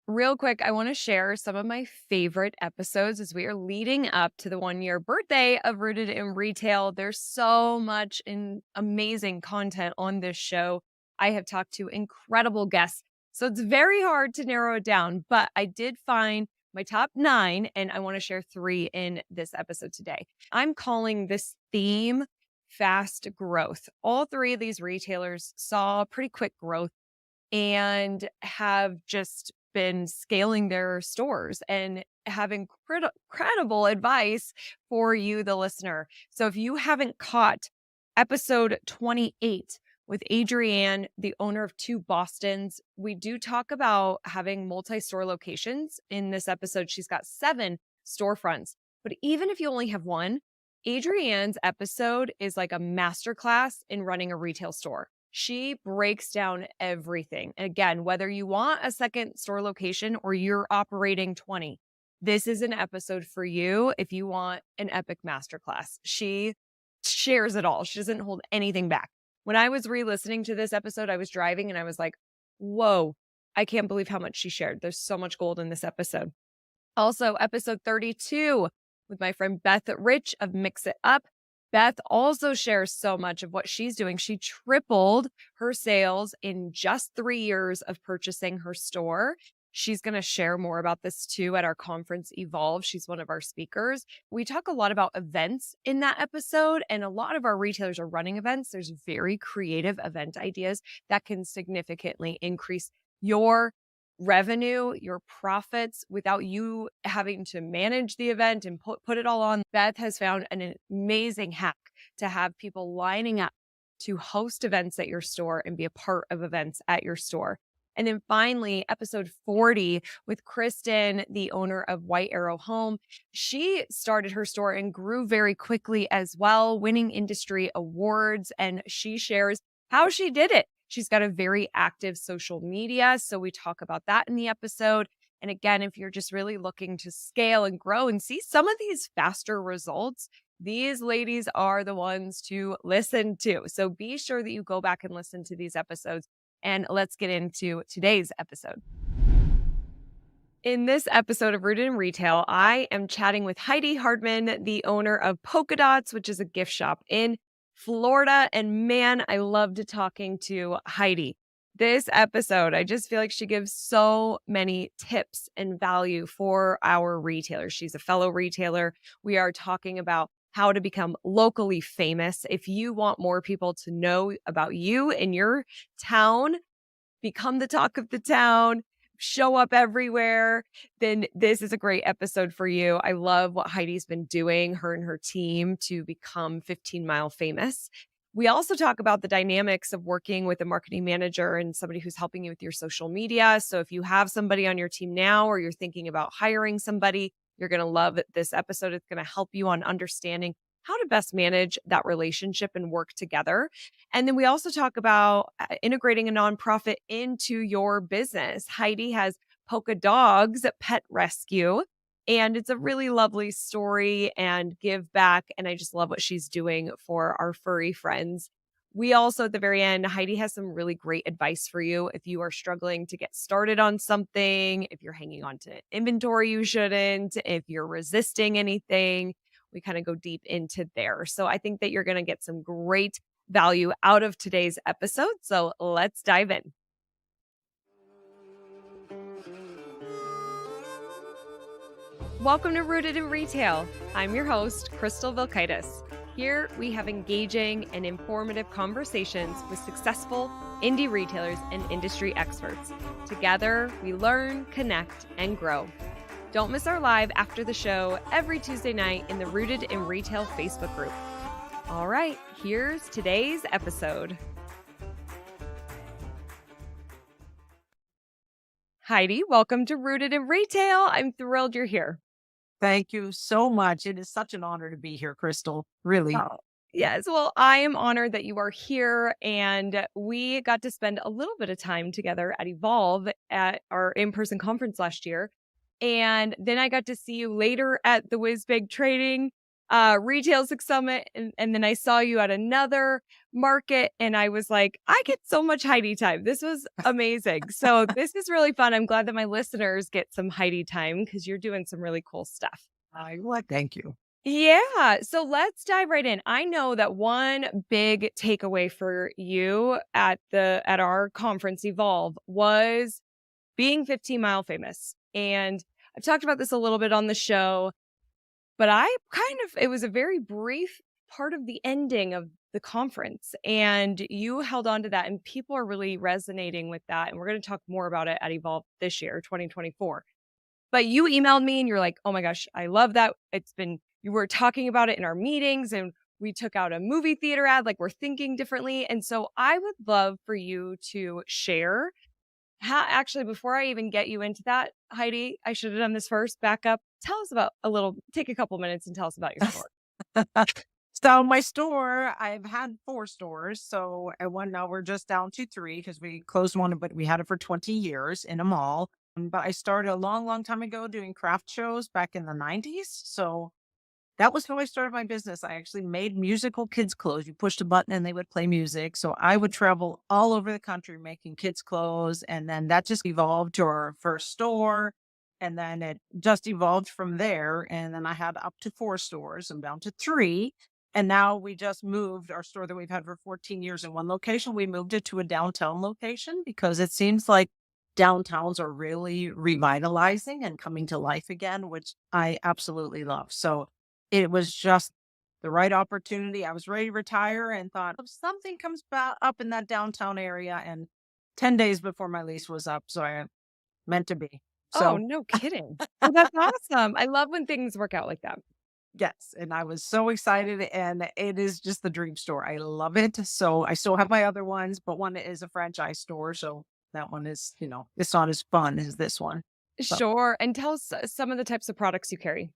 Real quick, I want to share some of my favorite episodes as we are leading up to the 1 year birthday of Rooted in Retail. There's so much amazing content on this show. I have talked to incredible guests, so it's very hard to narrow it down, but I did find my top 9, and I want to share 3 in this episode today. I'm calling this theme fast growth. All 3 of these retailers saw pretty quick growth and have just been scaling their stores and having credible advice for you, the listener. So if you haven't caught episode 28 with Adrienne, the owner of 2 Bostons, we do talk about having multi-store locations. In this episode, she's got 7 storefronts. But even if you only have one, Adrienne's episode is like a masterclass in running a retail store. She breaks down everything. And again, whether you want a second store location or you're operating 20, this is an episode for you if you want an epic masterclass. She shares it all. She doesn't hold anything back. When I was re-listening to this episode, I was driving and I was like, whoa, I can't believe how much she shared. There's so much gold in this episode. Also, episode 32 with my friend Beth Rich of Mix It Up. Beth also shares so much of what she's doing. She tripled her sales in just 3 years of purchasing her store. She's going to share more about this too at our conference Evolve. She's one of our speakers. We talk a lot about events in that episode, and a lot of our retailers are running events. There's very creative event ideas that can significantly increase your revenue, your profits without you having to manage the event and put it all on. Beth has found an amazing hack to have people lining up to host events at your store and be a part of events at your store. And then finally, episode 40 with Kristen, the owner of White Arrow Home. She started her store and grew very quickly as well, winning industry awards. And she shares how she did it. She's got a very active social media, so we talk about that in the episode. And again, if you're just really looking to scale and grow and see some of these faster results, these ladies are the ones to listen to. So be sure that you go back and listen to these episodes. And let's get into today's episode. In this episode of Rooted in Retail, I am chatting with Heidi Hardman, the owner of Polka Dotz, which is a gift shop in Florida. And man, I loved talking to Heidi. This episode, I just feel like she gives so many tips and value for our retailers. She's a fellow retailer. We are talking about how to become locally famous. If you want more people to know about you in your town, become the talk of the town, show up everywhere, then this is a great episode for you. I love what Heidi's been doing, her and her team, to become 15 Mile famous. We also talk about the dynamics of working with a marketing manager and somebody who's helping you with your social media. So if you have somebody on your team now or you're thinking about hiring somebody, you're going to love this episode. It's going to help you on understanding how to best manage that relationship and work together. And then we also talk about integrating a nonprofit into your business. Heidi has Polka Dogz Pet Rescue, and it's a really lovely story and give back. And I just love what she's doing for our furry friends. We also, at the very end, Heidi has some really great advice for you if you are struggling to get started on something, if you're hanging on to inventory you shouldn't, if you're resisting anything. We kind of go deep into there. So I think that you're going to get some great value out of today's episode. So let's dive in. Welcome to Rooted in Retail. I'm your host, Crystal Vilkaitis. Here we have engaging and informative conversations with successful indie retailers and industry experts. Together, we learn, connect, and grow. Don't miss our live after the show every Tuesday night in the Rooted in Retail Facebook group. All right, here's today's episode. Heidi, welcome to Rooted in Retail. I'm thrilled you're here. Thank you so much. It is such an honor to be here, Crystal. Really. Oh, yes. Well, I am honored that you are here, and we got to spend a little bit of time together at Evolve at our in-person conference last year. And then I got to see you later at the Whiz Big training. Retail Six Summit, and then I saw you at another market, and I was like, I get so much Heidi time. This was amazing. So this is really fun. I'm glad that my listeners get some Heidi time because you're doing some really cool stuff. Thank you. Yeah. So let's dive right in. I know that one big takeaway for you at our conference Evolve was being 15 Mile famous. And I've talked about this a little bit on the show, but it was a very brief part of the ending of the conference. And you held on to that, and people are really resonating with that. And we're going to talk more about it at Evolve this year, 2024. But you emailed me and you're like, oh my gosh, I love that. You were talking about it in our meetings, and we took out a movie theater ad, like we're thinking differently. And so I would love for you to share actually, before I even get you into that, Heidi, I should have done this first. Back up. Take a couple minutes and tell us about your store. So my store, I've had 4 stores. So at one now we're just down to 3 because we closed one, but we had it for 20 years in a mall. But I started a long, long time ago doing craft shows back in the 90s. So that was how I started my business. I actually made musical kids' clothes. You pushed a button and they would play music. So I would travel all over the country making kids' clothes. And then that just evolved to our first store. And then it just evolved from there. And then I had up to 4 stores. I'm down to 3. And now we just moved our store that we've had for 14 years in one location. We moved it to a downtown location because it seems like downtowns are really revitalizing and coming to life again, which I absolutely love. So it was just the right opportunity. I was ready to retire and thought if something comes up in that downtown area, and 10 days before my lease was up. So I meant to be. Oh, So no kidding. Oh, that's awesome. I love when things work out like that. yes, and I was so excited, and it is just the dream store. I love it. So I still have my other ones, but one is a franchise store. So that one is, it's not as fun as this one. So Sure. And tell us some of the types of products you carry.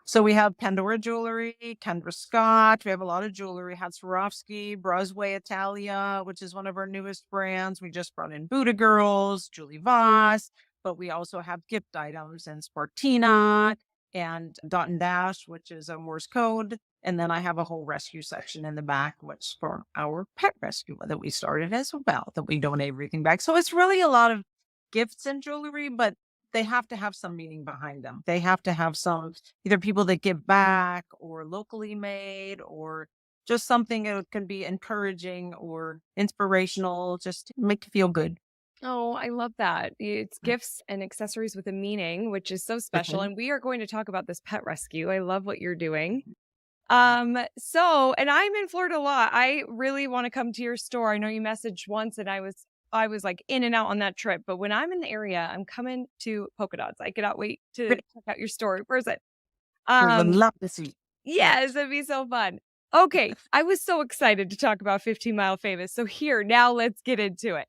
So we have Pandora jewelry, Kendra Scott. We have a lot of jewelry. Had Swarovski, Brosway Italia, which is one of our newest brands. We just brought in Buddha Girls, Julie Voss, but we also have gift items and Spartina and Dot and Dash, which is a Morse code. And then I have a whole rescue section in the back, which for our pet rescue that we started as well, that we donate everything back. So it's really a lot of gifts and jewelry, but they have to have some meaning behind them. They have to have some either people that give back or locally made or just something that can be encouraging or inspirational, just to make you feel good. Oh, I love that. It's gifts and accessories with a meaning, which is so special. Mhm. And we are going to talk about this pet rescue. I love what you're doing. Mhm. And I'm in Florida a lot. I really want to come to your store. I know you messaged once and I was like in and out on that trip, but when I'm in the area, I'm coming to Polka Dotz. I cannot wait to Great. check out your store. Where's it? We would Um, love to see. yes, it'd be so fun. Okay, I was so excited to talk about 15 Mile Famous. So here, now let's get into it.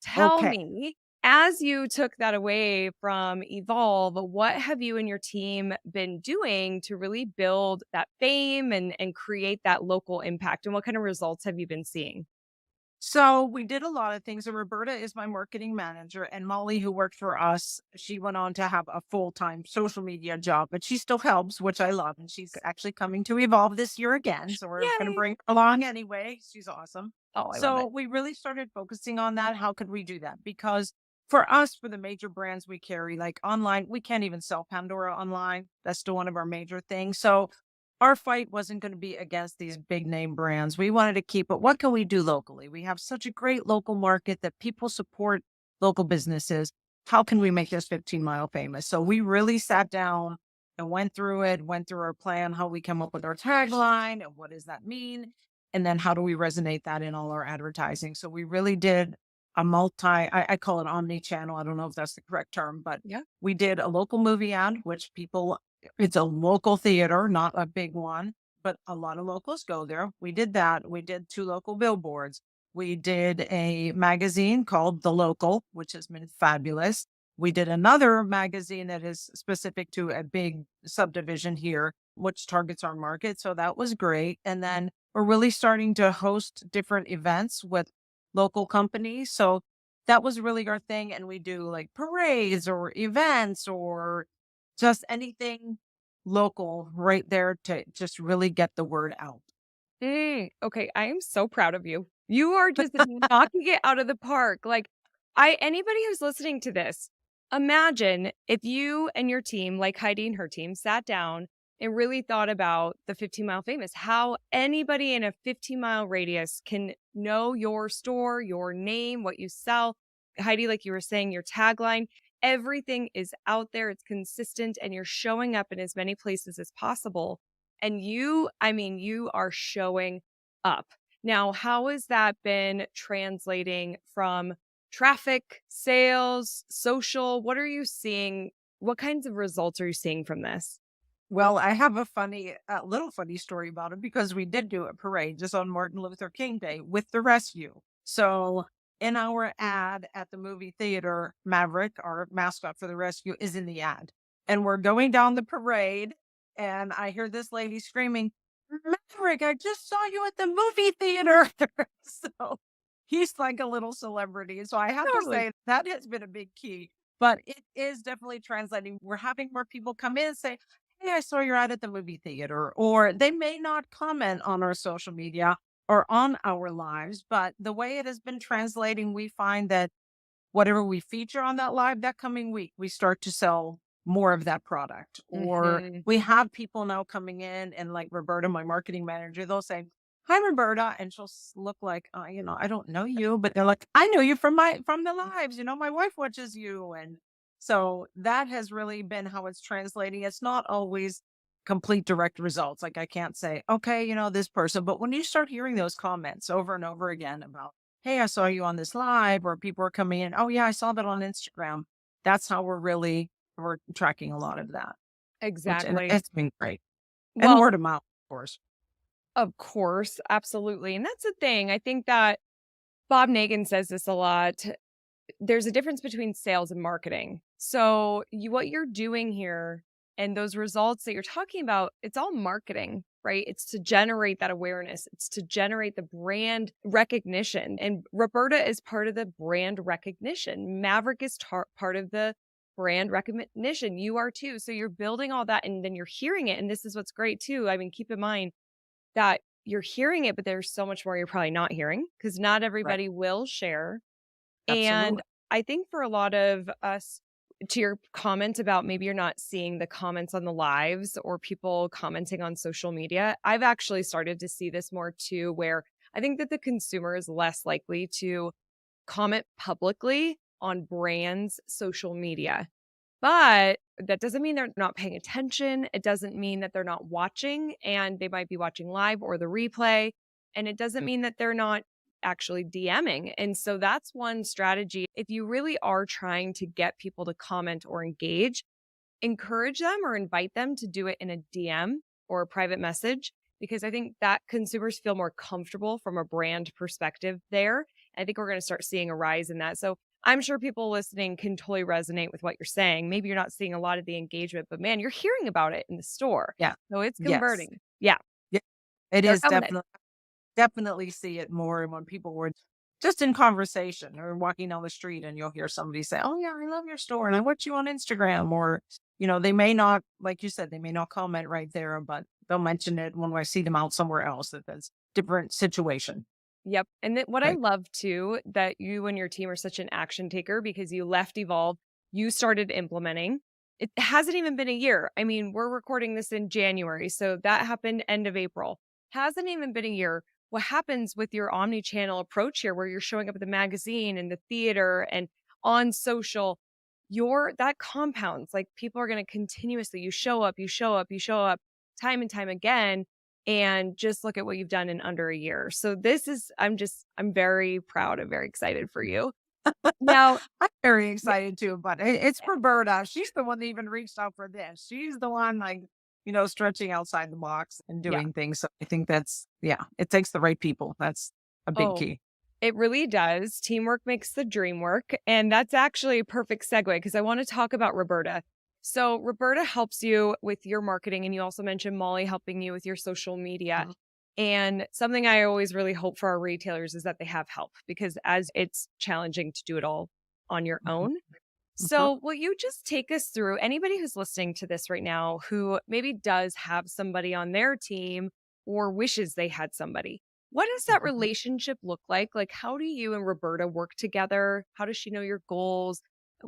Tell Okay. me, as you took that away from Evolve, what have you and your team been doing to really build that fame and create that local impact? And what kind of results have you been seeing? So we did a lot of things. And Roberta is my marketing manager, and Molly, who worked for us, she went on to have a full-time social media job, but she still helps, which I love. And she's actually coming to Evolve this year again. So we're going to Yay. bring her along anyway. She's awesome. Oh, I love So it. we really started focusing on that. How could we do that? Because for us, for the major brands we carry, like online, we can't even sell Pandora online. That's still one of our major things. So our fight wasn't going to be against these big name brands. We wanted to keep it. What can we do locally? We have such a great local market that people support local businesses. How can we make this 15 Mile famous? So we really sat down and went through it, went through our plan, how we come up with our tagline and what does that mean? And then how do we resonate that in all our advertising? So we really did a I call it omnichannel. I don't know if that's the correct term, but Yeah. we did a local movie ad, which people it's a local theater, not a big one, but a lot of locals go there. We did that. We did 2 local billboards. We did a magazine called The Local, which has been fabulous. We did another magazine that is specific to a big subdivision here, which targets our market. So that was great. And then we're really starting to host different events with local companies. So that was really our thing. And we do like parades or events or just anything local right there to just really get the word out. Okay, I am so proud of you. You are just knocking it out of the park. Like, anybody who's listening to this, imagine if you and your team, like Heidi and her team, sat down and really thought about the 15-mile famous, how anybody in a 15-mile radius can know your store, your name, what you sell. Heidi, like you were saying, your tagline, everything is out there, it's consistent, and you're showing up in as many places as possible. And you are showing up. Now, how has that been translating from traffic, sales, social? What are you seeing? What kinds of results are you seeing from this? Well, I have a little funny story about it because we did do a parade just on Martin Luther King Day with the rescue. So in our ad at the movie theater, Maverick, our mascot for the rescue, is in the ad. And we're going down the parade, and I hear this lady screaming, Maverick, I just saw you at the movie theater. So he's like a little celebrity. So I have to Totally. say that has been a big key. But it is definitely translating. We're having more people come in and say, hey, I saw you're out at the movie theater, or they may not comment on our social media or on our lives, but the way it has been translating, we find that whatever we feature on that live that coming week, we start to sell more of that product. Or Mhm. we have people now coming in and like Roberta, my marketing manager, they'll say, hi, Roberta. And she'll look like, I don't know you, but they're like, I know you from the lives, my wife watches you. And so that has really been how it's translating. It's not always complete direct results. Like I can't say, okay, this person, but when you start hearing those comments over and over again about, hey, I saw you on this live, or people are coming in, oh yeah, I saw that on Instagram. That's how we're tracking a lot of that, and Exactly. it's been great. And Well, word of mouth, of course. of course, absolutely. And that's the thing. I think that Bob Nagin says this a lot. There's a difference between sales and marketing. So, what you're doing here and those results that you're talking about, it's all marketing, right? It's to generate that awareness. It's to generate the brand recognition. And Roberta is part of the brand recognition. Maverick is part of the brand recognition. You are too. So you're building all that and then you're hearing it. And this is what's great too. I mean, keep in mind that you're hearing it, but there's so much more you're probably not hearing because not Right. everybody will share. And Absolutely. I think for a lot of us, to your comment about maybe you're not seeing the comments on the lives or people commenting on social media, I've actually started to see this more too, where I think that the consumer is less likely to comment publicly on brands' social media. But that doesn't mean they're not paying attention. It doesn't mean that they're not watching and they might be watching live or the replay. And it doesn't mean that they're not actually DMing. And so that's one strategy. If you really are trying to get people to comment or engage, encourage them or invite them to do it in a DM or a private message, because I think that consumers feel more comfortable from a brand perspective there. I think we're going to start seeing a rise in that. So I'm sure people listening can totally resonate with what you're saying. Maybe you're not seeing a lot of the engagement, but man, you're hearing about it in the store. Yeah. So it's Yes. converting. Yeah, Yeah. It they're is coming in. definitely see it more when people were just in conversation or walking down the street, and you'll hear somebody say, oh yeah, I love your store and I watch you on Instagram. Or, they may not, like you said, they may not comment right there, but they'll mention it when I see them out somewhere else that's different situation. Yep. And what I Right. love too, that you and your team are such an action taker because you left Evolve, you started implementing. It hasn't even been a year. I mean, we're recording this in January. So that happened end of April. Hasn't even been a year. What happens with your omni-channel approach here, where you're showing up at the magazine and the theater and on social, that compounds. Like people are going to continuously, you show up, you show up, you show up time and time again, and just look at what you've done in under a year. So I'm very proud and very excited for you. Now, I'm very yeah, excited too, but it's Roberta. She's the one that even reached out for this. She's the one like, stretching outside the box and yeah. doing things. So I think yeah, it takes the right people. That's a big Oh, key. it really does. Teamwork makes the dream work. And that's actually a perfect segue because I want to talk about Roberta. So, Roberta helps you with your marketing. And you also mentioned Molly helping you with your social media. Mhm. And something I always really hope for our retailers is that they have help because as it's challenging to do it all on your Mhm. own. Mhm. So, will you just take us through anybody who's listening to this right now who maybe does have somebody on their team or wishes they had somebody? What does that Mhm. relationship look like? Like, how do you and Roberta work together? How does she know your goals?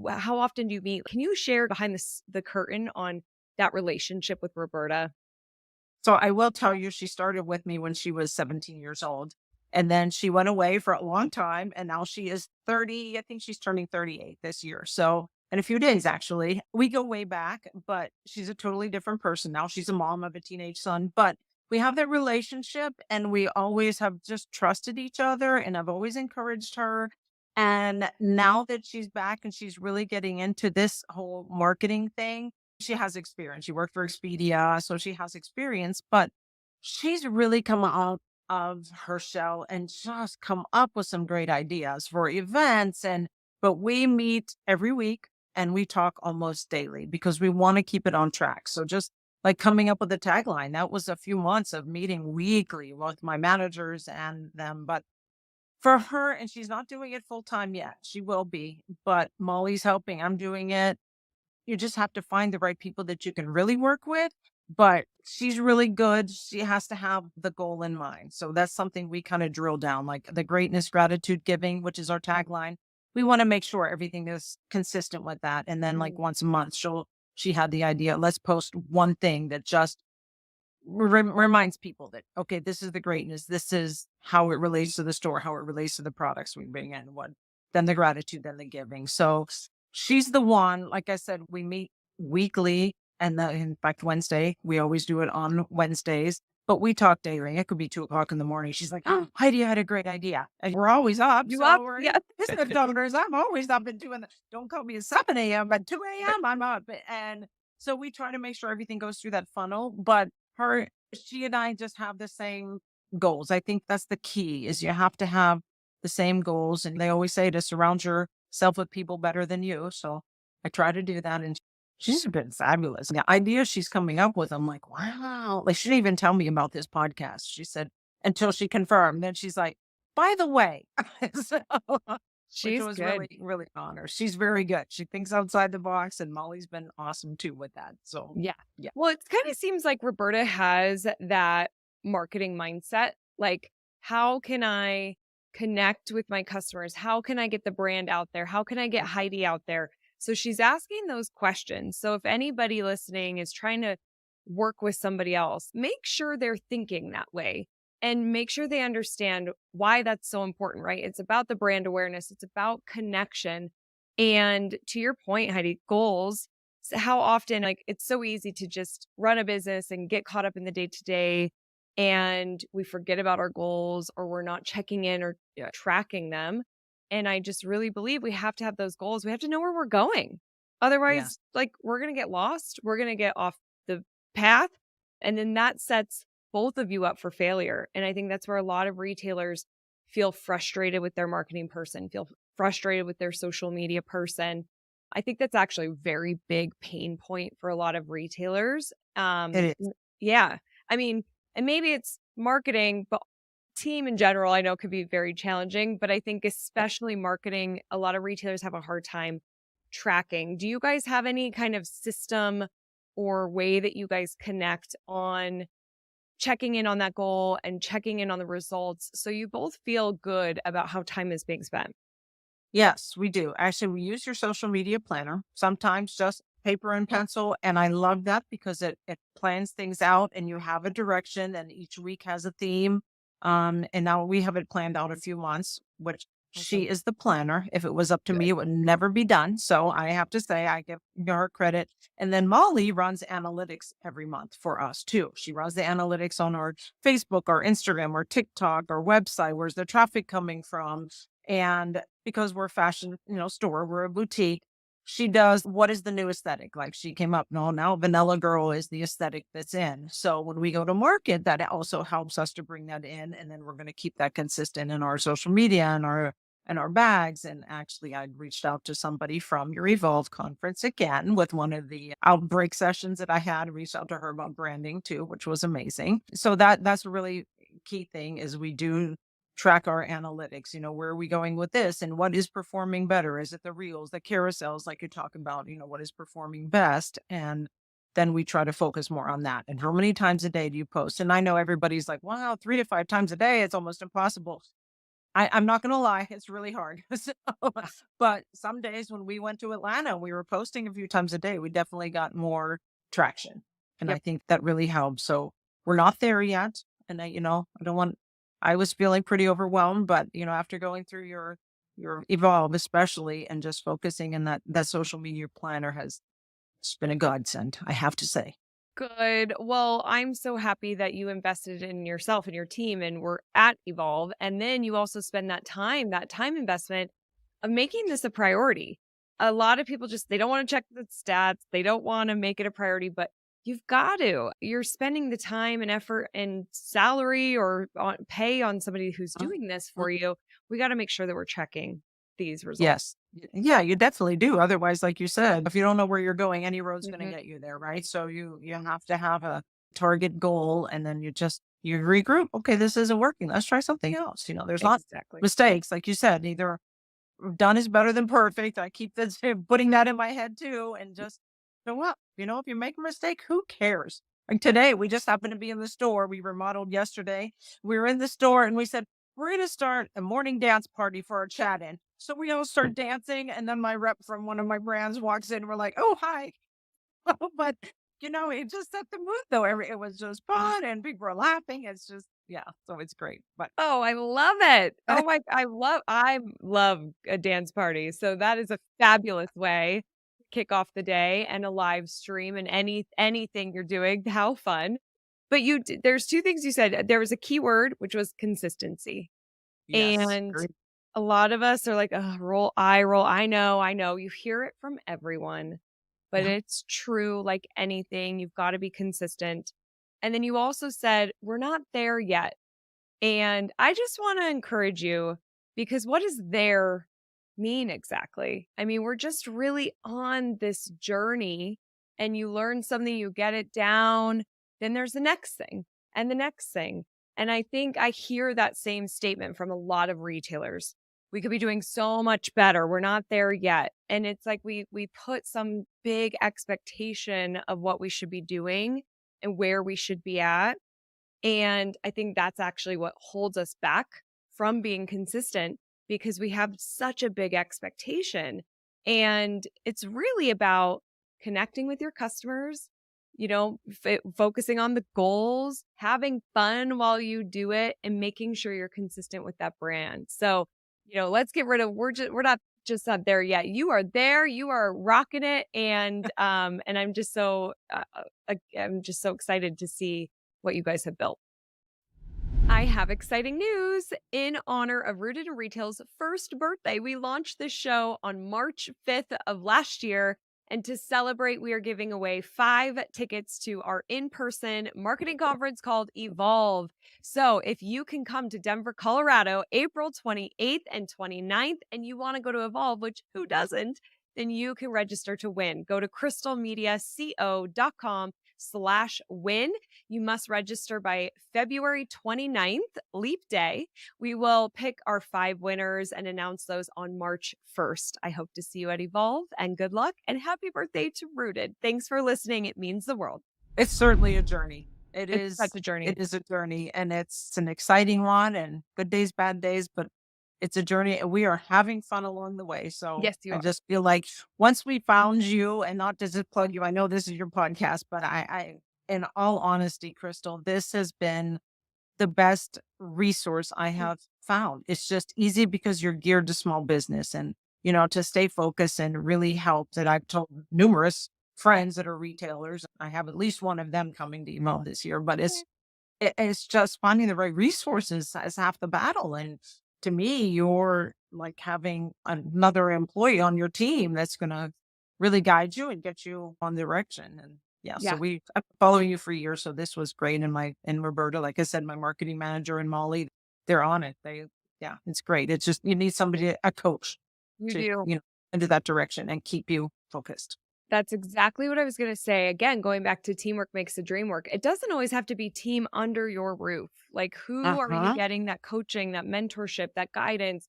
How often do you meet? Can you share behind the curtain on that relationship with Roberta? So I will tell you, she started with me when she was 17 years old. And then she went away for a long time. And now she is 30. I think she's turning 38 this year. So, in a few days, actually, we go way back, but she's a totally different person now. She's a mom of a teenage son, but we have that relationship and we always have just trusted each other. And I've always encouraged her. And now that she's back and she's really getting into this whole marketing thing, she has experience. She worked for Expedia, so she has experience, but she's really come out of her shell and just come up with some great ideas for events. But we meet every week and we talk almost daily because we want to keep it on track. So just like coming up with a tagline, that was a few months of meeting weekly with my managers and them. But for her, and she's not doing it full time yet. She will be, but Molly's helping. I'm doing it. You just have to find the right people that you can really work with, but she's really good. She has to have the goal in mind. So that's something we kind of drill down, like the greatness, gratitude, giving, which is our tagline. We want to make sure everything is consistent with that. And then like Mm. once a month, she had the idea, let's post one thing that just reminds people that, okay, this is the greatness. This is how it relates to the store, how it relates to the products we bring in, what, then the gratitude, then the giving. So she's the one, like I said, we meet weekly. And in fact, Wednesday, we always do it on Wednesdays, but we talk daily. It could be 2 o'clock in the morning. She's like, oh, Heidi, I had a great idea. And we're always up. You So up? we're Yeah. business donors. I'm always up and doing that. Don't call me at 7 a.m., but 2 a.m. I'm up. And so we try to make sure everything goes through that funnel. But her she and I just have the same goals. I think that's the key is you have to have the same goals. And they always say to surround yourself with people better than you. So I try to do that. And she's been fabulous. The ideas she's coming up with, I'm like, wow. Like she didn't even tell me about this podcast. She said until she confirmed. Then she's like, by the way. So, which She's was good. really, really an honor. She's very good. She thinks outside the box, and Molly's been awesome too with that. So Yeah. yeah. Well, it kind of seems like Roberta has that marketing mindset. Like, how can I connect with my customers? How can I get the brand out there? How can I get Heidi out there? So she's asking those questions. So if anybody listening is trying to work with somebody else, make sure they're thinking that way and make sure they understand why that's so important, right? It's about the brand awareness, it's about connection. And to your point, Heidi, goals. So how often, like, it's so easy to just run a business and get caught up in the day to day, and we forget about our goals or we're not checking in or tracking them. And I just really believe we have to have those goals. We have to know where we're going. Yes. Otherwise, like, we're going to get lost. We're going to get off the path. And then that sets both of you up for failure. And I think that's where a lot of retailers feel frustrated with their marketing person, feel frustrated with their social media person. I think that's actually a very big pain point for a lot of retailers. It is. Yeah. I mean, and maybe it's marketing, but team in general, I know could be very challenging, but I think especially marketing, a lot of retailers have a hard time tracking. Do you guys have any kind of system or way that you guys connect on checking in on that goal and checking in on the results so you both feel good about how time is being spent? Yes, we do. Actually, we use your social media planner, sometimes just paper and pencil. And I love that because it plans things out and you have a direction and each week has a theme. And now we have it planned out a few months, which she Awesome. is the planner. If it was up to me, Good. it would never be done. So I have to say I give her credit. And then Molly runs analytics every month for us too. She runs the analytics on our Facebook, our Instagram, our TikTok, our website. Where's the traffic coming from? And because we're a fashion, store, we're a boutique, she does what is the new aesthetic? Like she came up, no, now Vanilla Girl is the aesthetic that's in. So when we go to market, that also helps us to bring that in. And then we're going to keep that consistent in our social media and our bags. And actually I reached out to somebody from your Evolve conference again with one of the outbreak sessions that I had, reached out to her about branding too, which was amazing. So that's a really key thing is we do track our analytics. Where are we going with this and what is performing better? Is it the reels, the carousels, like you talk about, what is performing best? And then we try to focus more on that. And how many times a day do you post? And I know everybody's like, wow, 3 to 5 times a day. It's almost impossible. I'm not gonna lie, it's really hard. So, but some days when we went to Atlanta, we were posting a few times a day, we definitely got more traction. And I Yep. think that really helped. So we're not there yet. And I don't want I was feeling pretty overwhelmed, but after going through your evolve, especially and just focusing in that social media planner has it's been a godsend, I have to say. Good. Well, I'm so happy that you invested in yourself and your team and were at Evolve. And then you also spend that time investment of making this a priority. A lot of people just, they don't want to check the stats. They don't want to make it a priority, but you've got to. You're spending the time and effort and salary or pay on somebody who's Uh, doing this uh, for you. We got to make sure that we're checking these results. Yes. Yeah, you definitely do. Otherwise, like you said, if you don't know where you're going, any road's going to Mhm. get you there, right? So you have to have a target goal, and then you regroup. Okay, this isn't working. Let's try something else. There's not Exactly. mistakes, like you said. Either done is better than perfect. I keep this putting that in my head too, and just show up. If you make a mistake, who cares? Like today, we just happened to be in the store. We remodeled yesterday. We were in the store, and we said we're going to start a morning dance party for our chat in. So we all start dancing, and then my rep from one of my brands walks in. We're like, "Oh, hi!" But it just set the mood, though. It was just fun, and people were laughing. It's just, yeah. So it's great. But Oh, I love it. I love a dance party. So that is a fabulous way to kick off the day and a live stream and anything you're doing. How fun. But there's two things you said. There was a key word, which was consistency. yes, And very, a lot of us are like, oh, roll, eye roll. I know, I know. You hear it from everyone, but yeah, it's true like anything. You've got to be consistent. And then you also said, we're not there yet. And I just want to encourage you because what does there mean exactly? I mean, we're just really on this journey and you learn something, you get it down, then there's the next thing and the next thing. And I think I hear that same statement from a lot of retailers. We could be doing so much better. We're not there yet. And it's like we put some big expectation of what we should be doing and where we should be at, and I think that's actually what holds us back from being consistent because we have such a big expectation. And it's really about connecting with your customers, focusing on the goals, having fun while you do it, and making sure you're consistent with that brand. So, let's get rid of we're not just not there yet. You are there, you are rocking it, and I'm just so excited to see what you guys have built. I have exciting news. In honor of Rooted in Retail's first birthday, we launched this show on March 5th of last year. And to celebrate, we are giving away 5 tickets to our in person marketing conference called Evolve. So if you can come to Denver, Colorado, April 28th and 29th, and you want to go to Evolve, which who doesn't, then you can register to win. Go to crystalmediaco.com/win. You must register by February 29th, Leap Day. We will pick our 5 winners and announce those on March 1st. I hope to see you at Evolve and good luck and happy birthday to Rooted. Thanks for listening. It means the world. it's certainly a journey. It It's such is. a journey. It is a journey, and it's an exciting one. And good days, bad days, but it's a journey, and we are having fun along the way. So Yes, you I are. just feel like once we found you, and not to just plug you, I know this is your podcast, but in all honesty, Crystal, this has been the best resource I have found. It's just easy because you're geared to small business and, to stay focused and really help that I've told numerous friends that are retailers. I have at least one of them coming to email this year, but it's just finding the right resources is half the battle. And to me, you're like having another employee on your team that's going to really guide you and get you on direction. And yeah, so Yeah. I've been following you for years. So this was great. And Roberta, like I said, my marketing manager and Molly, they're on it. Yeah, it's great. It's just, you need somebody, a coach You to, do. into that direction and keep you focused. That's exactly what I was gonna say. Again, going back to teamwork makes the dream work. It doesn't always have to be team under your roof. Like, who are you Uh-huh. getting that coaching, that mentorship, that guidance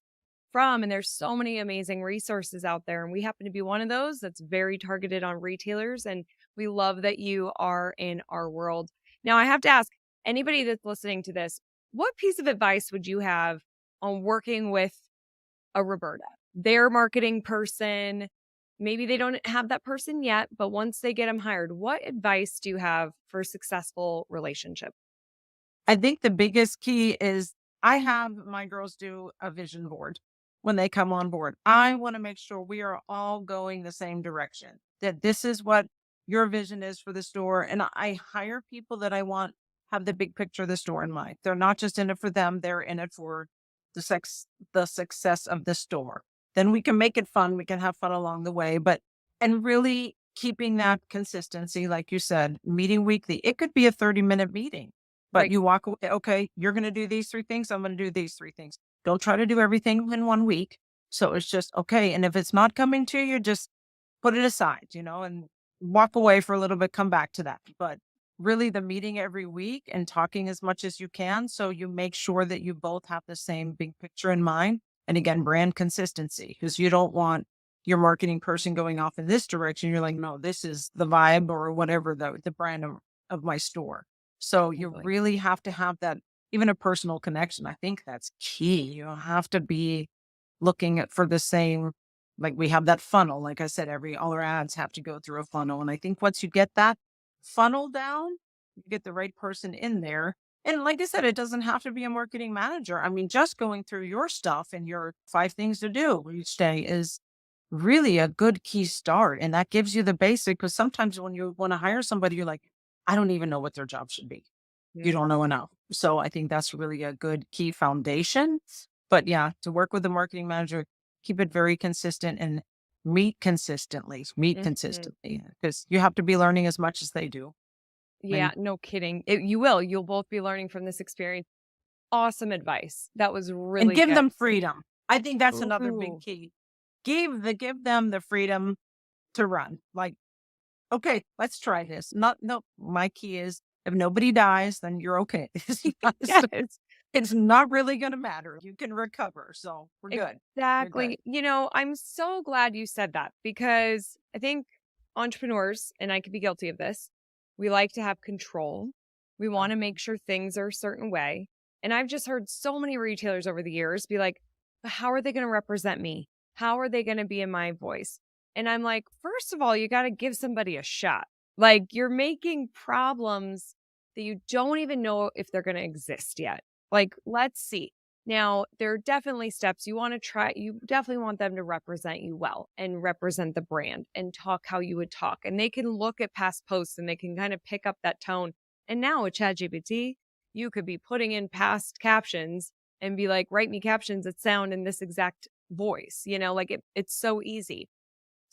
from? And there's so many amazing resources out there. And we happen to be one of those that's very targeted on retailers. And we love that you are in our world. Now, I have to ask anybody that's listening to this, what piece of advice would you have on working with a Roberta, their marketing person? Maybe they don't have that person yet, but once they get them hired, what advice do you have for a successful relationship? I think the biggest key is I have my girls do a vision board when they come on board. I want to make sure we are all going the same direction, that this is what your vision is for the store. And I hire people that I want have the big picture of the store in mind. They're not just in it for them, they're in it for the success of the store. Then we can make it fun. We can have fun along the way, but and really keeping that consistency, like you said, meeting weekly. It could be a 30-minute meeting, but Right. you walk away, okay, you're going to do these three things. I'm going to do these three things. Don't try to do everything in one week. So it's just, okay. And if it's not coming to you, just put it aside, and walk away for a little bit, come back to that. But really the meeting every week and talking as much as you can. So you make sure that you both have the same big picture in mind. And again, brand consistency, because you don't want your marketing person going off in this direction. You're like, no, this is the vibe or whatever the brand of my store. So you Totally. really have to have that, even a personal connection. I think that's key. You have to be looking at for the same, like we have that funnel. Like I said, all our ads have to go through a funnel. And I think once you get that funnel down, you get the right person in there. And like I said, it doesn't have to be a marketing manager. I mean, just going through your stuff and your 5 things to do each day is really a good key start. And that gives you the basic, because sometimes when you want to hire somebody, you're like, I don't even know what their job should be. You Yeah. don't know enough. So I think that's really a good key foundation. But yeah, to work with the marketing manager, keep it very consistent and meet Mhm. consistently because you have to be learning as much as they do. Yeah, And no kidding. You will. You'll both be learning from this experience. Awesome advice. That was and really give good. them freedom. I think that's another big Ooh. key. Give them the freedom to run. Like, okay, let's try this. Not no, my key is if nobody dies, then you're okay. So Yes. it's not really gonna matter. You can recover. So we're good. We're good. Exactly. I'm so glad you said that because I think entrepreneurs, and I could be guilty of this, we like to have control. We want to make sure things are a certain way. And I've just heard so many retailers over the years be like, "But how are they going to represent me? How are they going to be in my voice?" And I'm like, first of all, you got to give somebody a shot. Like you're making problems that you don't even know if they're going to exist yet. Like, let's see. Now, there are definitely steps you want to try. You definitely want them to represent you well and represent the brand and talk how you would talk. And they can look at past posts and they can kind of pick up that tone. And now with ChatGPT, you could be putting in past captions and be like, write me captions that sound in this exact voice. Like it's so easy.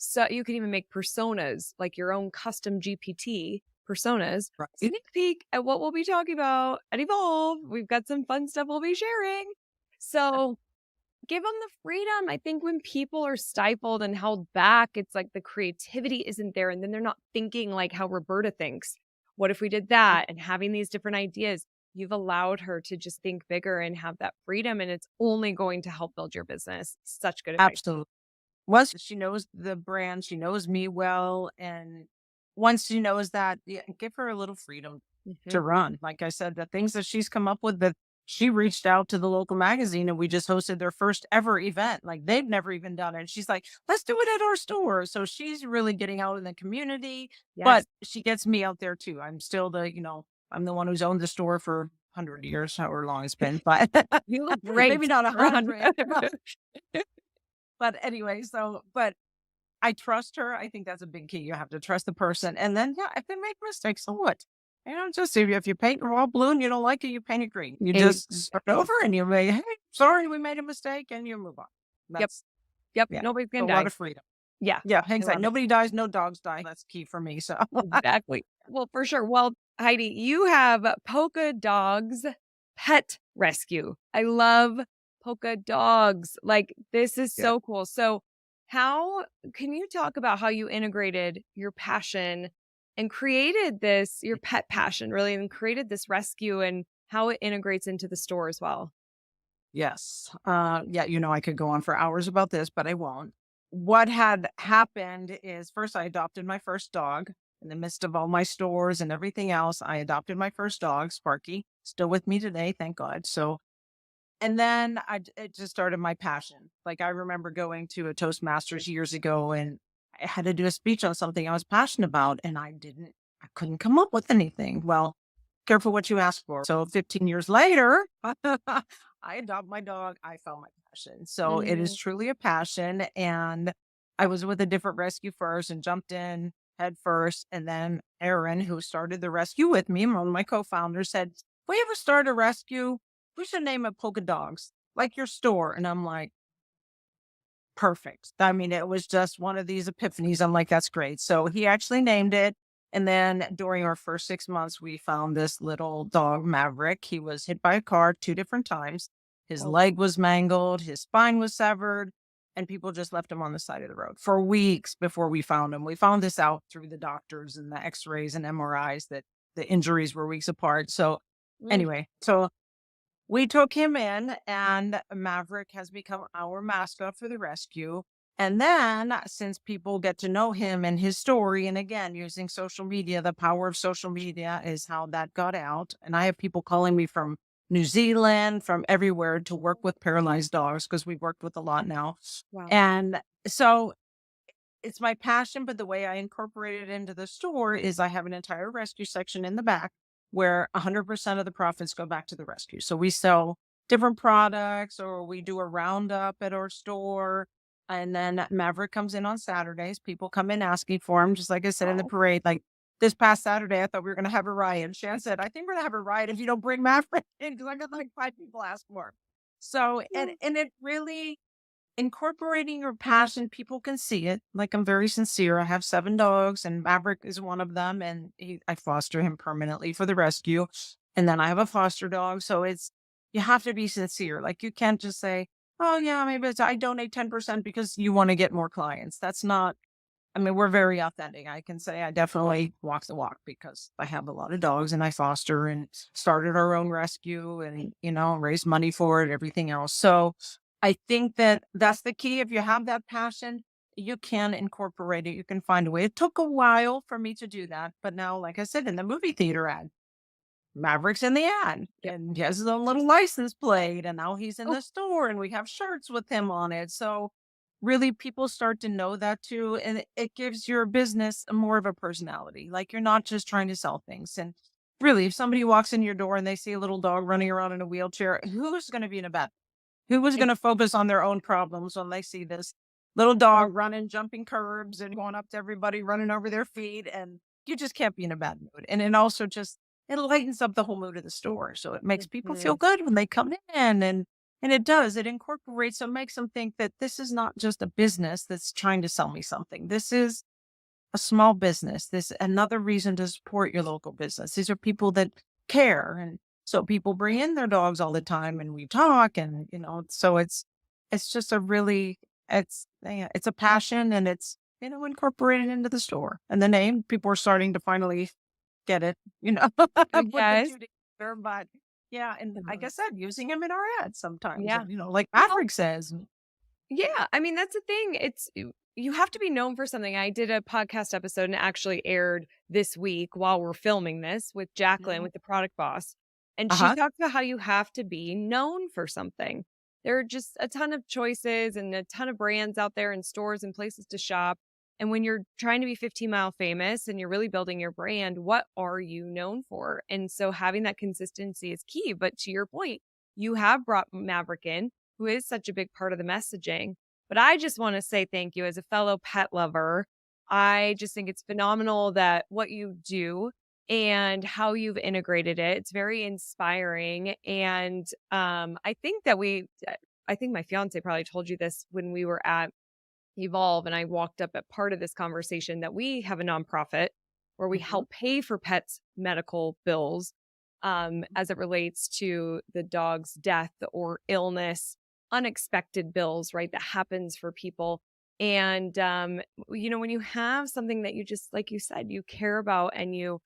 So you can even make personas, like your own custom GPT personas. Right. Sneak peek at what we'll be talking about at Evolve. We've got some fun stuff we'll be sharing. So give them the freedom. I think when people are stifled and held back, it's like the creativity isn't there. And then they're not thinking like how Roberta thinks. What if we did that? And having these different ideas, you've allowed her to just think bigger and have that freedom. And it's only going to help build your business. Such good advice. Absolutely. Once she knows the brand, she knows me well. And once she knows that, yeah, give her a little freedom to Mhm. run. Like I said, the things that she's come up with, that she reached out to the local magazine and we just hosted their first ever event. Like they've never even done it. She's like, let's do it at our store. So she's really getting out in the community, Yes. but she gets me out there too. I'm still I'm the one who's owned the store for 100 years, however long it's been, but You look maybe great not a around. hundred. But anyway, but I trust her. I think that's a big key. You have to trust the person. And then, yeah, if they make mistakes, so what? Just if you paint a raw blue and you don't like it, you paint it green. You just start over and you may, hey, sorry, we made a mistake, and you move on. Yep. That's, Yep. yeah, Nobody's a gonna lot die. of freedom. Yeah. Yeah, I exactly. love it. Nobody dies, no dogs die. That's key for me. So Exactly. Well, for sure. Well, Heidi, you have Polka Dogz Pet Rescue. I love polka dogs. Like, this is yeah. so cool. So, How can you talk about how you integrated your passion and created this, your pet passion really, and created this rescue and how it integrates into the store as well? Yes. Yeah, I could go on for hours about this, but I won't. What had happened is first I adopted my first dog in the midst of all my stores and everything else. I adopted my first dog, Sparky, still with me today, thank God. So, and then it just started my passion. Like I remember going to a Toastmasters years ago and I had to do a speech on something I was passionate about and I couldn't come up with anything. Well, careful what you ask for. So 15 years later, I adopt my dog. I found my passion. So it is Mm, truly a passion. And I was with a different rescue first and jumped in head first. And then Aaron, who started the rescue with me, one of my co-founders, said, "If we ever start a rescue, we should name it Polka Dogz, like your store." And I'm like, perfect. I mean, it was just one of these epiphanies. I'm like, that's great. So he actually named it. And then during our first 6 months, we found this little dog, Maverick. He was hit by a car 2 different times. His oh, leg was mangled, his spine was severed, and people just left him on the side of the road for weeks before we found him. We found this out through the doctors and the x rays and MRIs that the injuries were weeks apart. So, mm, anyway, so we took him in, and Maverick has become our mascot for the rescue. And then, since people get to know him and his story, and again, using social media, the power of social media is how that got out. And I have people calling me from New Zealand, from everywhere to work with paralyzed dogs because we've worked with a lot now. wow. And so it's my passion, but the way I incorporate it into the store is I have an entire rescue section in the back where 100% of the profits go back to the rescue. So we sell different products or we do a roundup at our store. And then Maverick comes in on Saturdays. People come in asking for him, just like I said in the Oh, parade. Like this past Saturday, I thought we were going to have a riot. Shan said, "I think we're going to have a riot if you don't bring Maverick in," because I got like 5 people ask for him. So, yeah. and it really, incorporating your passion, people can see it. Like I'm very sincere. I have 7 dogs, and Maverick is one of them. And I foster him permanently for the rescue. And then I have a foster dog. So you have to be sincere. Like you can't just say, "Oh yeah, maybe I donate 10% because you want to get more clients." That's not. I mean, we're very authentic. I can say I definitely walk the walk because I have a lot of dogs and I foster and started our own rescue and, raised money for it, everything else. So I think that that's the key. If you have that passion, you can incorporate it. You can find a way. It took a while for me to do that. But now, like I said, in the movie theater ad, Maverick's in the ad Yep. and he has his own little license plate. And now he's in Oh, the store and we have shirts with him on it. So really people start to know that too. And it gives your business more of a personality. Like you're not just trying to sell things. And really, if somebody walks in your door and they see a little dog running around in a wheelchair, who's going to be in a bad, who was ex- gonna focus on their own problems when they see this little dog running, jumping curbs, and going up to everybody, running over their feet, and you just can't be in a bad mood. And it also just it lightens up the whole mood of the store, so it makes people feel mhm. good when they come in, and it does. It incorporates and makes them think that this is not just a business that's trying to sell me something. This is a small business. This another reason to support your local business. These are people that care. And so people bring in their dogs all the time and we talk and so it's just a really it's a passion and it's incorporated into the store. And the name, people are starting to finally get it, put the Yes. two together. But yeah, and like I said, using them in our ads sometimes, Yeah. and like Well, Maverick says. yeah, I mean, that's the thing. You have to be known for something. I did a podcast episode and it actually aired this week while we're filming this with Jacqueline, Mhm. with the product boss. And she Uh-huh. talked about how you have to be known for something. There are just a ton of choices and a ton of brands out there and stores and places to shop. And when you're trying to be 15-mile famous and you're really building your brand, what are you known for? And so having that consistency is key. But to your point, you have brought Maverick in, who is such a big part of the messaging. But I just want to say thank you as a fellow pet lover. I just think it's phenomenal that what you do and how you've integrated it. It's very inspiring. And I think that I think my fiance probably told you this when we were at Evolve and I walked up at part of this conversation that we have a nonprofit where we Mhm. help pay for pets' medical bills as it relates to the dog's death or illness, unexpected bills, right? That happens for people. And, when you have something that you just, like you said, you care about and you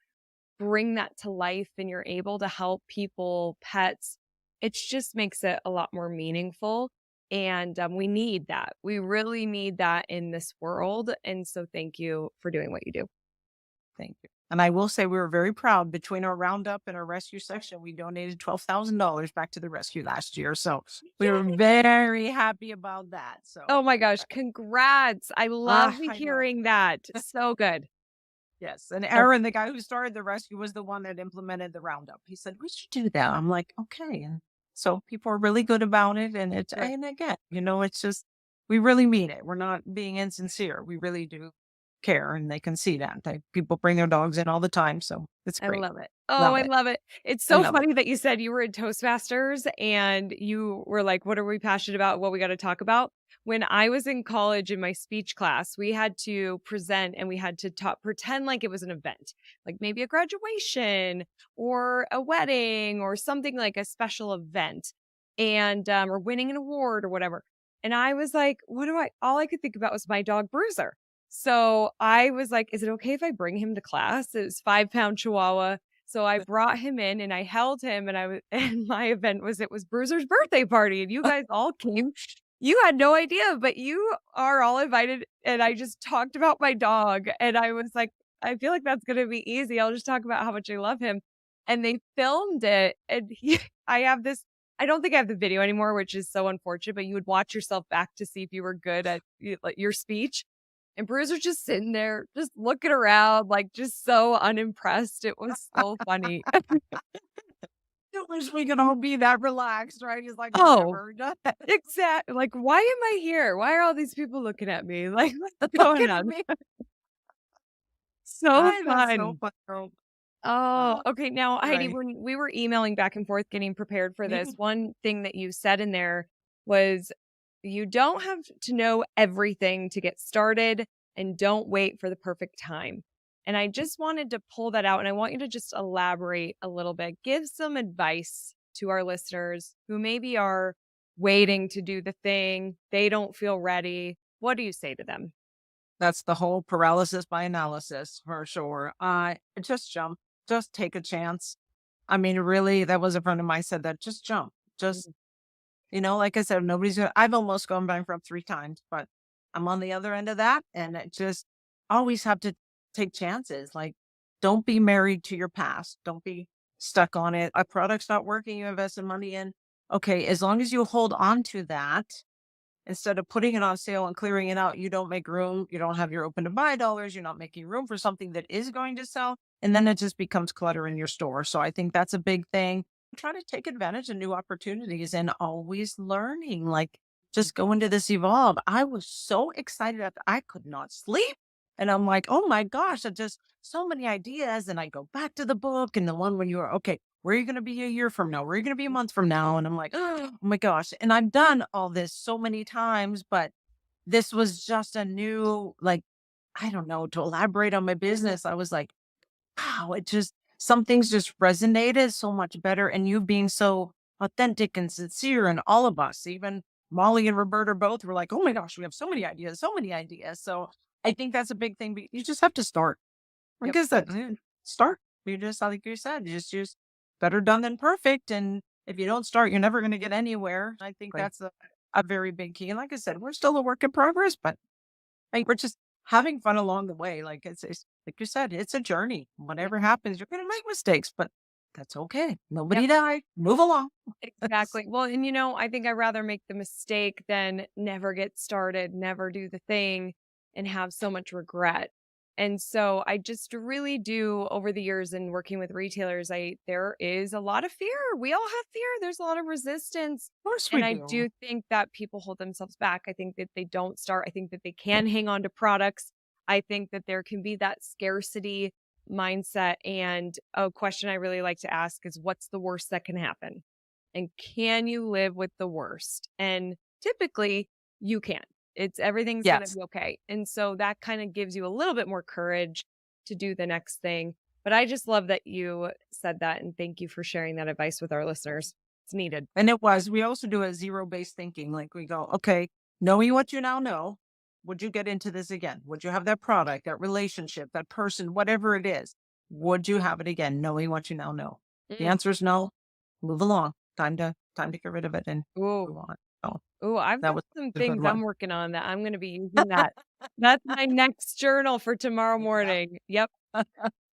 bring that to life and you're able to help people, pets, it just makes it a lot more meaningful. And we need that. We really need that in this world. And so thank you for doing what you do. Thank you. And I will say we were very proud between our roundup and our rescue section. We donated $12,000 back to the rescue last year. So we were Yay! very happy about that. So, Oh my gosh, congrats. I love I know. hearing that. So good. Yes. And Oh, Aaron, the guy who started the rescue, was the one that implemented the roundup. He said, we should do that. I'm like, okay. And so people are really good about it. good. And again, it's just, we really mean it. We're not being insincere. We really do care, and they can see that. People bring their dogs in all the time. So it's I great. love it. Oh, Love I it. love it. It's I so love it. funny that you said you were in Toastmasters and you were like, what are we passionate about? What we got to talk about? When I was in college in my speech class, we had to present and we had to talk, pretend like it was an event, like maybe a graduation or a wedding or something like a special event and, or winning an award or whatever. And I was like, all I could think about was my dog Bruiser. So I was like, is it okay if I bring him to class? It was 5-pound Chihuahua. So I brought him in and I held him and and my event it was Bruiser's birthday party and you guys all came. You had no idea, but you are all invited. And I just talked about my dog and I was like, I feel like that's going to be easy. I'll just talk about how much I love him. And they filmed it. And I have this, I don't think I have the video anymore, which is so unfortunate, but you would watch yourself back to see if you were good at like, your speech. And Bruiser's just sitting there, just looking around, like, just so unimpressed. It was so funny. I wish we could all be that relaxed, right? He's like, Oh, whatever. exactly. Like, why am I here? Why are all these people looking at me? Like, what's Look going at on? me. So That's so fun. fun, girl. Oh, okay. Now, Heidi, Right. when we were emailing back and forth getting prepared for this, Mhm. one thing that you said in there was you don't have to know everything to get started and don't wait for the perfect time. And I just wanted to pull that out and I want you to just elaborate a little bit. Give some advice to our listeners who maybe are waiting to do the thing, they don't feel ready. What do you say to them? That's the whole paralysis by analysis for sure. Just jump, just take a chance. I mean, really, that was a friend of mine said that just jump, just, Mhm. like I said, I've almost gone bankrupt 3 times, but I'm on the other end of that. And it just always have to take chances. Like, don't be married to your past. Don't be stuck on it. A product's not working, you invested money in. Okay. As long as you hold on to that, instead of putting it on sale and clearing it out, you don't make room. You don't have your open to buy dollars. You're not making room for something that is going to sell. And then it just becomes clutter in your store. So I think that's a big thing. Try to take advantage of new opportunities and always learning. Like, just go into this evolve. I was so excited that I could not sleep. And I'm like, oh my gosh, I just so many ideas. And I go back to the book and the one when you are okay, where are you going to be a year from now? Where are you going to be a month from now? And I'm like, oh my gosh. And I've done all this so many times, but this was just a new, like, I don't know, to elaborate on my business. I was like, wow, some things just resonated so much better. And you being so authentic and sincere, and all of us, even Molly and Roberta both were like, oh my gosh, we have so many ideas, so many ideas. So I think that's a big thing. But you just have to start. Like Yep. I said, start. You just, like you said, just better done than perfect. And if you don't start, you're never going to get anywhere. I think Exactly. that's a very big key. And like I said, we're still a work in progress, but like we're just having fun along the way. Like it's like you said, it's a journey. Whatever happens, you're going to make mistakes, but that's okay. Yep. Nobody died. Move along. Exactly. Well, and I think I'd rather make the mistake than never get started, never do the thing, and have so much regret. And so I just really do over the years in working with retailers, there is a lot of fear. We all have fear. There's a lot of resistance. Of course we And I do. do think that people hold themselves back. I think that they don't start. I think that they can hang on to products. I think that there can be that scarcity mindset. And a question I really like to ask is what's the worst that can happen? And can you live with the worst? And typically you can. Everything's going to Yes. be okay. And so that kind of gives you a little bit more courage to do the next thing. But I just love that you said that. And thank you for sharing that advice with our listeners. It's needed. And we also do a zero based thinking. Like we go, okay, knowing what you now know, Would you get into this again? Would you have that product, that relationship, that person, whatever it is? Would you have it again, knowing what you now know? The Mm. answer is no. Move along. Time to get rid of it and Ooh, move on. So ooh, I've that got was some a good things one. I'm working on that I'm gonna be using that. That's my next journal for tomorrow Yeah. morning. Yep,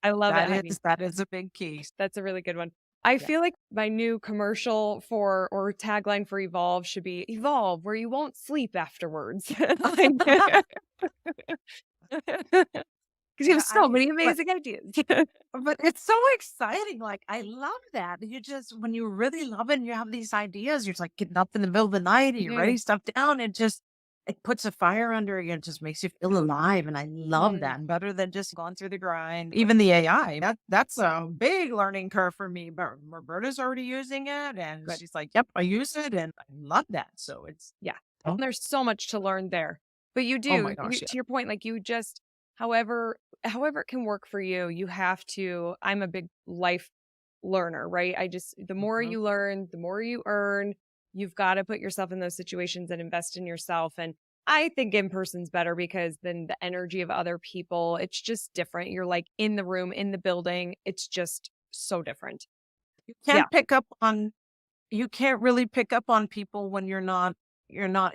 I love it, Heidi. That is a big key. That's a really good one. I Yeah. feel like my new commercial for or tagline for Evolve should be "Evolve, where you won't sleep afterwards." Like 'cause you have Yeah, so I many but amazing ideas. but it's so exciting, like, I love that. You just when you really love it and you have these ideas, you're just, like, getting up in the middle of the night and you're Mhm, writing stuff down, it puts a fire under you, it just makes you feel alive, and I love mm, that, better than just going through the grind. Even the AI, that's a big learning curve for me, but Roberta's already using it, and good. she's like, "Yep, I use it, and I love that." So it's Yeah, oh there's so much to learn there. But oh my you gosh, yeah. to your point, like, you just however it can work for you, you have to I'm a big life learner, right? I just the more Mhm. you learn, the more you earn. You've gotta put yourself in those situations and invest in yourself, and I think in person's better because then the energy of other people, it's just different. You're, like, in the room, in the building. It's just so different. You Yeah. can't pick up on You can't really pick up on people when you're not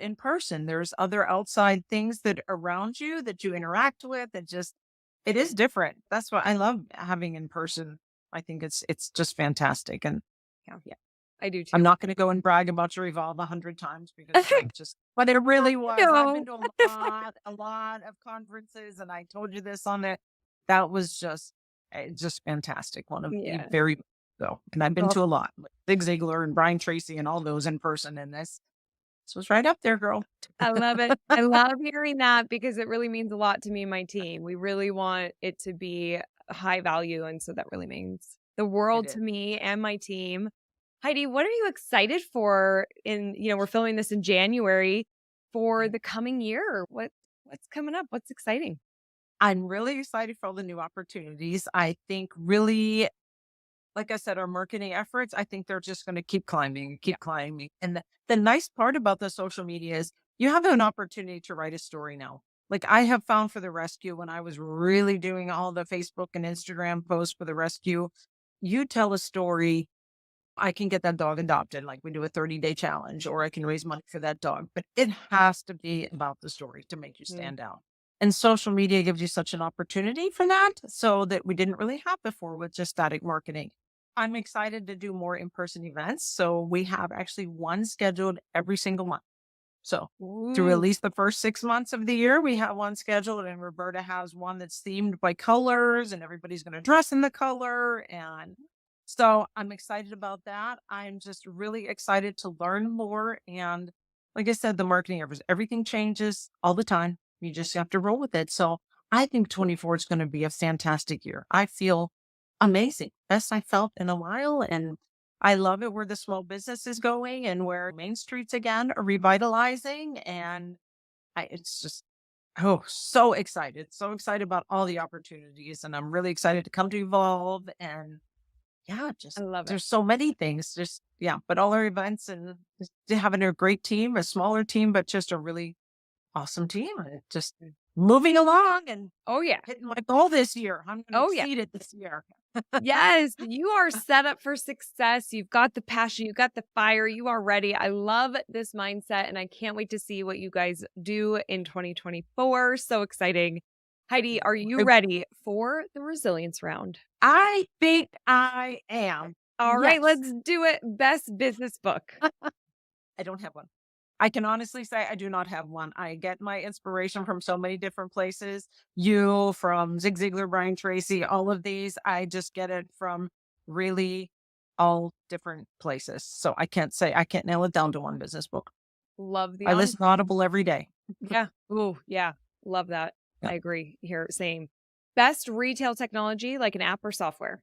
in person. There's other outside things that around you that you interact with. It is different. That's what I love having in person. I think it's just fantastic. And Yeah. yeah, I do I'm too. not going to go and brag about your Evolve 100 times because that just, but it really was. I've been No. to a lot of conferences, and I told you this on it. That was just fantastic. One of the Yeah. very so, and I've been Oh, to a lot, like Zig Ziglar and Brian Tracy and all those in person. And this was right up there, girl. I love it. I love hearing that because it really means a lot to me and my team. We really want it to be high value, and so that really means the It world is. to me and my team. Heidi, what are you excited for we're filming this in January for Mhm. the coming year? What's coming up? What's exciting? I'm really excited for all the new opportunities. I think really, like I said, our marketing efforts, I think they're just going to keep climbing, Yeah. keep climbing. And the nice part about the social media is you have an opportunity to write a story now. Like I have found for the rescue when I was really doing all the Facebook and Instagram posts for the rescue, you tell a story. I can get that dog adopted, like we do a 30-day challenge, or I can raise money for that dog. But it has to be about the story to make you Mm. stand out. And social media gives you such an opportunity for that, so that we didn't really have before with just static marketing. I'm excited to do more in person events. So we have actually one scheduled every single month. So through at Ooh. least the first 6 months of the year, we have one scheduled, and Roberta has one that's themed by colors, and everybody's going to dress in the color. And so I'm excited about that. I'm just really excited to learn more. And like I said, the marketing efforts, everything changes all the time. You just have to roll with it. So I think 24 is going to be a fantastic year. I feel amazing. Best I felt in a while. And I love it where the small business is going and where main streets again are revitalizing. And it's just, oh, so excited. So excited about all the opportunities. And I'm really excited to come to Evolve. And yeah, I just love it. there's so many things. Just, yeah, but all our events and just having a great team, a smaller team, but just a really awesome team. And it just moving along and Oh, yeah. hitting my goal this year. I'm going to Oh, yeah. exceed it this year. Yes, you are set up for success. You've got the passion, you've got the fire, you are ready. I love this mindset, and I can't wait to see what you guys do in 2024. So exciting. Heidi, are you ready for the resilience round? I think I am. All right, Yes. let's do it. Best business book. I don't have one. I can honestly say I do not have one. I get my inspiration from so many different places. You, from Zig Ziglar, Brian Tracy, all of these. I just get it from really all different places. So I can't nail it down to one business book. Love the I on. listen to Audible every day. Yeah. Ooh, yeah. Love that. Yeah. I agree here. Same. Best retail technology, like an app or software.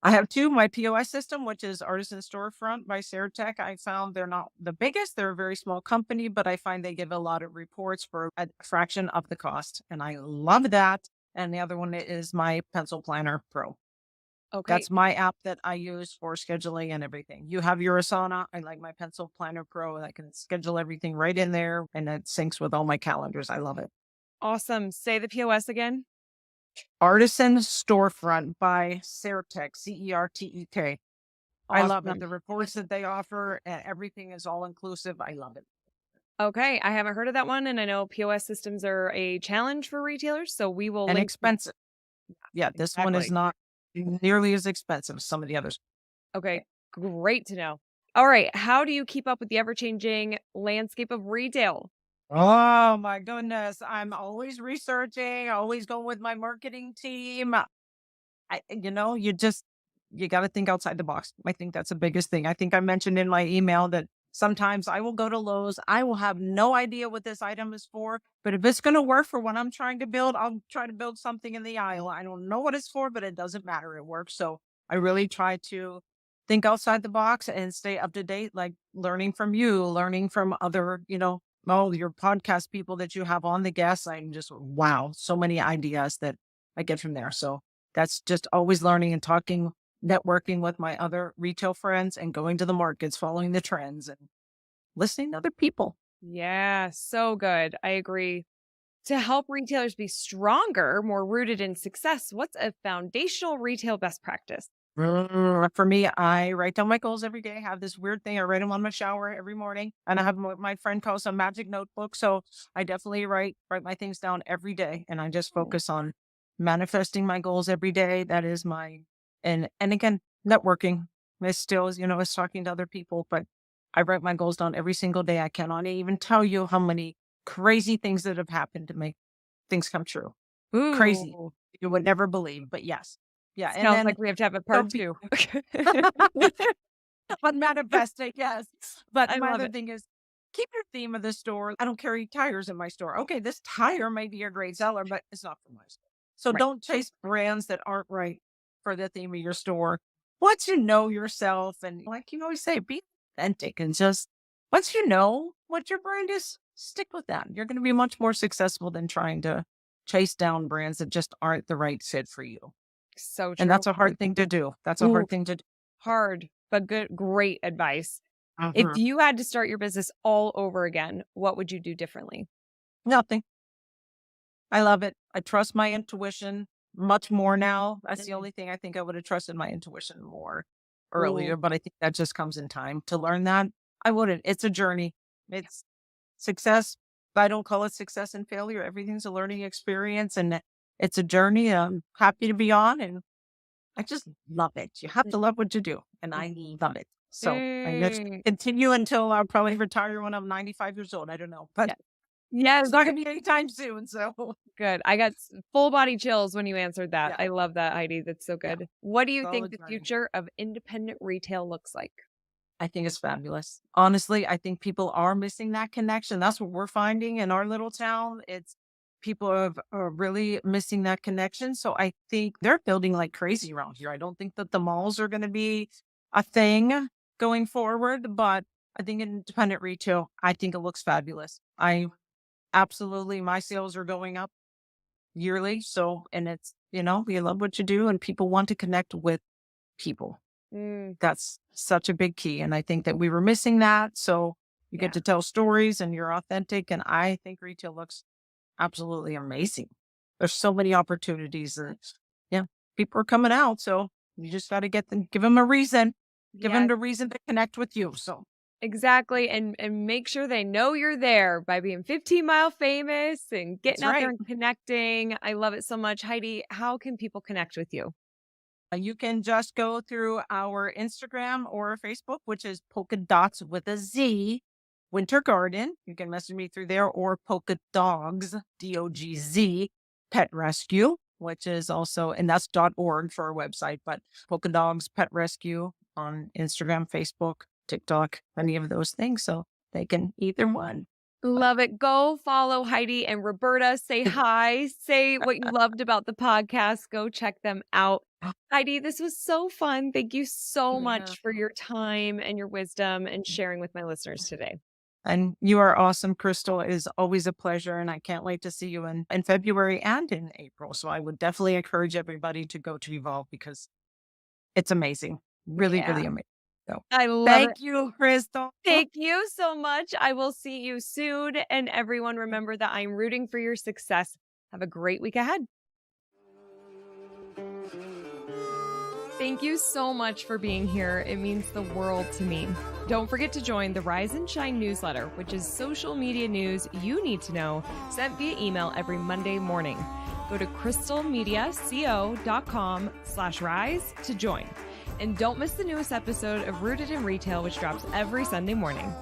I have two. My POS system, which is Artisan Storefront by Tech. I found they're not the biggest. They're a very small company, but I find they give a lot of reports for a fraction of the cost. And I love that. And the other one is my Pencil Planner Pro. Okay. That's my app that I use for scheduling and everything. You have your Asana. I like my Pencil Planner Pro. I can schedule everything right in there and it syncs with all my calendars. I love it. Awesome. Say the POS again. Artisan Storefront by Certek, Certek. I love it. Awesome. The reports that they offer, everything is all inclusive. I love it. Okay, I haven't heard of that one, and I know POS systems are a challenge for retailers, so we will And link. expensive. Yeah, this one is Exactly. not nearly as expensive as some of the others. Okay, great to know. All right, how do you keep up with the ever-changing landscape of retail? Oh my goodness. I'm always researching, always going with my marketing team. You got to think outside the box. I think that's the biggest thing. I think I mentioned in my email that sometimes I will go to Lowe's. I will have no idea what this item is for, but if it's going to work for what I'm trying to build, I'll try to build something in the aisle. I don't know what it's for, but it doesn't matter. It works. So I really try to think outside the box and stay up to date, like learning from you, learning from other, your podcast people that you have on the guests. I'm just, wow, so many ideas that I get from there. So that's just always learning and talking, networking with my other retail friends and going to the markets, following the trends and listening to other people. Yeah, so good. I agree. To help retailers be stronger, more rooted in success, what's a foundational retail best practice? For me, I write down my goals every day. I have this weird thing. I write them on my shower every morning, and I have what my friend calls a magic notebook. So I definitely write my things down every day, and I just Oh. focus on manifesting my goals every day. That is my and again, networking is still, is talking to other people, but I write my goals down every single day. I cannot even tell you how many crazy things that have happened to make things come true. Crazy. Ooh, You would never believe, but yes. Yeah. And sounds then like we have to have a so part two. on manifesting, yes. But I my love other it. thing is keep your theme of the store. I don't carry tires in my store. Okay, this tire may be a great seller, but it's not for my store. So Right. don't chase brands that aren't right for the theme of your store. Once you know yourself, and like you always say, be authentic and just once you know what your brand is, stick with that. You're going to be much more successful than trying to chase down brands that just aren't the right fit for you. So And true. that's a hard thing to do. That's a Ooh, hard thing to do. hard, but good, great advice. If Mhm. you had to start your business all over again, what would you do differently? Nothing. I love it. I trust my intuition much more now. That's the Mm. only thing I think I would have trusted my intuition more Ooh, earlier, but I think that just comes in time to learn that. I wouldn't. It's a journey. It's success. I don't call it success and failure. Everything's a learning experience and it's a journey I'm happy to be on. And I just love it. You have mm, to love what you do. And I mhm. love it. So I'm going to Mm. continue until I'll probably retire when I'm 95 years old. I don't know, but Yeah. Yes, it's not going to be anytime soon. So good. I got full body chills when you answered that. yeah, I love that, Heidi. That's so yeah. good. What do you think Solid the journey. future of independent retail looks like? I think it's fabulous. Honestly, I think people are missing that connection. That's what we're finding in our little town. It's people are really missing that connection. So I think they're building like crazy around here. I don't think that the malls are going to be a thing going forward, but I think in independent retail, I think it looks fabulous. I absolutely, my sales are going up yearly. So, and it's, you love what you do and people want to connect with people. Mm, That's such a big key, and I think that we were missing that, so you get yeah. to tell stories and you're authentic, and I think retail looks absolutely amazing. There's so many opportunities and yeah, people are coming out, so you just gotta give them a reason, give them Yes, the reason to connect with you, so exactly. And make sure they know you're there by being 15-mile famous and that's getting out there right. and connecting. I love it so much. Heidi, how can people connect with you? You can just go through our Instagram or Facebook, which is Polka Dots with a Z, Winter Garden. You can message me through there or Polka Dogs, Dogz, Pet Rescue, which is also, and that's .org for our website, but Polka Dogs Pet Rescue on Instagram, Facebook, TikTok, any of those things. So they can either one. Love it. Go follow Heidi and Roberta. Say hi. Say what you loved about the podcast. Go check them out. Heidi, this was so fun. Thank you so Yeah. much for your time and your wisdom and sharing with my listeners today. And you are awesome, Crystal. It is always a pleasure. And I can't wait to see you in February and in April. So I would definitely encourage everybody to go to Evolve because it's amazing. Really, Yeah. really amazing. So I love it. thank you, Crystal. Thank you so much. I will see you soon. And everyone, remember that I'm rooting for your success. Have a great week ahead. Thank you so much for being here. It means the world to me. Don't forget to join the Rise and Shine newsletter, which is social media news you need to know, sent via email every Monday morning. Go to crystalmediaco.com/rise to join. And don't miss the newest episode of Rooted in Retail, which drops every Sunday morning.